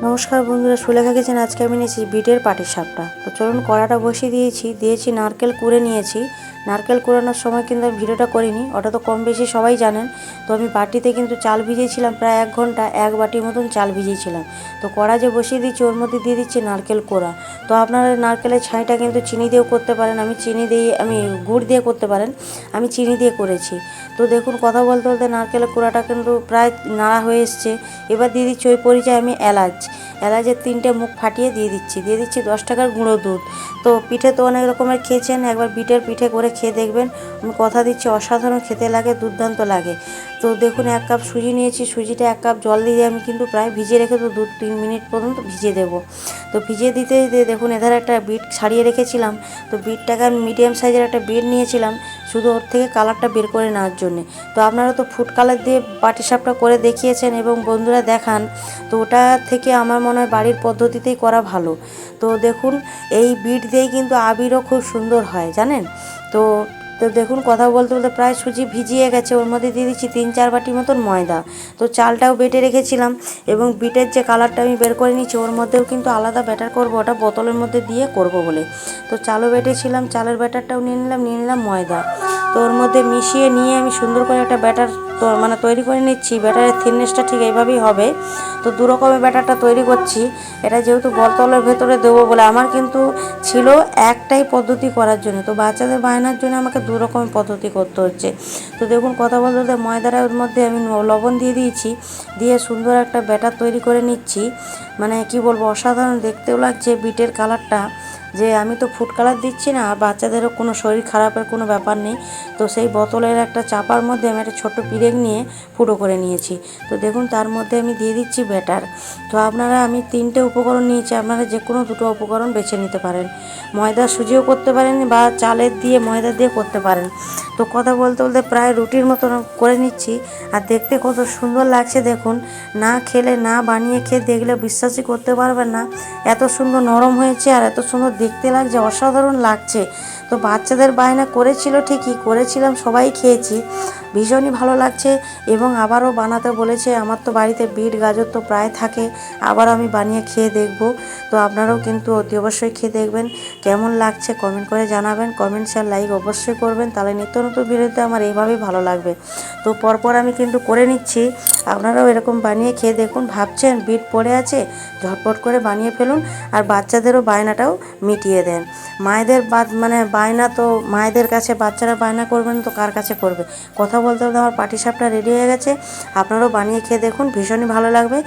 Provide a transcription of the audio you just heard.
নমস্কার বন্ধুরা, সুলেখা কিচেন। আজকে আমি নিয়েছি বিটের পাটিসাপটা। তো চলুন, কড়াটা বসিয়ে দিয়েছি নারকেল কুড়ে নিয়েছি। নারকেল কুড়ানোর সময় কিন্তু আমি ভিডিওটা করিনি, ওটা তো কম বেশি সবাই জানেন। তো আমি বাটিতে কিন্তু চাল ভিজিয়েছিলাম প্রায় 1 ঘন্টা, 1 বাটির মতন চাল ভিজিয়েছিলাম। তো কড়া যে বসিয়ে দিচ্ছি ওর মধ্যে দিয়ে দিচ্ছি নারকেল কোড়া। তো আপনারা নারকেলের ছাইটা কিন্তু চিনি দিয়েও করতে পারেন, আমি গুড় দিয়ে করতে পারেন, আমি চিনি দিয়ে করেছি। তো দেখুন, কথা বলতে বলতে নারকেলের কোড়াটা কিন্তু প্রায় নাড়া হয়ে এসছে। এবার দিয়ে দিচ্ছি ওই পরিচয় আমি এলাচের 3টে মুখ ফাটিয়ে দিয়ে দিচ্ছি 10 টাকার গুঁড়ো দুধ। তো পিঠে তো অনেক রকমের খেয়েছেন, একবার বিটের পিঠে করে খেয়ে দেখবেন। আমি কথা দিচ্ছি অসাধারণ খেতে লাগে, দুর্দান্ত লাগে। তো দেখুন, 1 কাপ সুজি নিয়েছি, সুজিটা 1 কাপ জল দিয়ে আমি কিন্তু প্রায় ভিজিয়ে রেখে 2-3 মিনিট পর্যন্ত ভিজিয়ে দেবো। তো ভিজিয়ে দিতে দেখুন, এধারে একটা বিট ছাড়িয়ে রেখেছিলাম। তো বিটটাকে আমি মিডিয়াম সাইজের একটা বিট নিয়েছিলাম শুধু ওর থেকে কালারটা বের করে নেওয়ার জন্যে। তো আপনারা তো ফুড কালার দিয়ে পাটিসাপটা করে দেখিয়েছেন এবং বন্ধুরা দেখান, তো ওটা থেকে আমার মনে হয় বাড়ির পদ্ধতিতেই করা ভালো। তো দেখুন, এই বিট দিয়েই কিন্তু আবিরও খুব সুন্দর হয়, জানেন তো। তো দেখুন, কথা বলতে বলতে প্রায় সুজি ভিজিয়ে গেছে। ওর মধ্যে দিয়ে দিচ্ছি 3-4 বাটি মতন ময়দা। তো চালটাও বেটে রেখেছিলাম এবং বিটের যে কালারটা আমি বের করে নিচ্ছি ওর মধ্যেও কিন্তু আলাদা ব্যাটার করব, ওটা বোতলের মধ্যে দিয়ে করব বলে। তো চালও বেটেছিলাম, চালের ব্যাটারটাও নিয়ে নিলাম ময়দা। তো ওর মধ্যে মিশিয়ে নিয়ে আমি সুন্দর করে একটা ব্যাটার তৈরি করে নিচ্ছি। ব্যাটারের থিকনেসটা ঠিক এইভাবেই হবে। তো 2 রকমের ব্যাটারটা তৈরি করছি। এটা যেহেতু বলতলের ভেতরে দেবো বলে, আমার কিন্তু ছিল একটাই পদ্ধতি করার জন্য। তো বাচ্চাদের বায়নার জন্য আমাকে 2 রকমের পদ্ধতি করতে হচ্ছে। তো দেখুন, কথা বলতে বলতে ময়দার মধ্যে আমি লবণ দিয়ে দিয়েছি, দিয়ে সুন্দর একটা ব্যাটার তৈরি করে নিচ্ছি। মানে কি বলবো, অসাধারণ দেখতেও লাগছে বিটের কালারটা। যে আমি তো ফুড কালার দিচ্ছি না, আর বাচ্চাদেরও কোনো শরীর খারাপের কোনো ব্যাপার নেই। তো সেই বোতলের একটা চাপার মধ্যে আমি একটা ছোট্ট পিরেক নিয়ে ফুটো করে নিয়েছি। তো দেখুন, তার মধ্যে আমি দিয়ে দিচ্ছি ব্যাটার। তো আমি 3টে উপকরণ নিয়েছি, আপনারা যে কোনো 2টো উপকরণ বেছে নিতে পারেন। ময়দা সুজিও করতে পারেন বা চালের দিয়ে ময়দা দিয়ে করতে পারেন। তো কথা বলতে বলতে প্রায় রুটির মতন করে নিচ্ছি, আর দেখতে কত সুন্দর লাগছে দেখুন। না খেলে, না বানিয়ে খেয়ে দেখলে বিশ্বাসই করতে পারবেন না, এত সুন্দর নরম হয়েছে আর এত সুন্দর দেখতে লাগছে, অসাধারণ লাগছে। তো বাচ্চাদের বায়না করেছিল, ঠিকই করেছিলাম, সবাই খেয়েছি, ভীষণই ভালো লাগছে। এবং আবারও বানাতে বলেছে। আমার তো বাড়িতে বিট গাজর তো প্রায় থাকে, আবার আমি বানিয়ে খেয়ে দেখব। তো আপনারাও কিন্তু অতি অবশ্যই খেয়ে দেখবেন, কেমন লাগছে কমেন্ট করে জানাবেন। কমেন্ট শেয়ার লাইক অবশ্যই করবেন, তাহলে নিত্য নতুন ভিডিওতে আমার এইভাবেই ভালো লাগবে। তো পরপর আমি কিন্তু করে নিচ্ছি, আপনারাও এরকম বানিয়ে খেয়ে দেখুন। ভাবছেন বিট পড়ে আছে, ঝটপট করে বানিয়ে ফেলুন, আর বাচ্চাদেরও বায়নাটাও মিটিয়ে দেন। মায়েদের বায়না তো মায়েদের কাছে, বাচ্চারা বায়না করবেন তো কার কাছে করবে। কথা বলতে বলতে আমার পাটিসাপটা রেডি হয়ে গেছে, আপনারাও বানিয়ে খেয়ে দেখুন, ভীষণই ভালো লাগবে।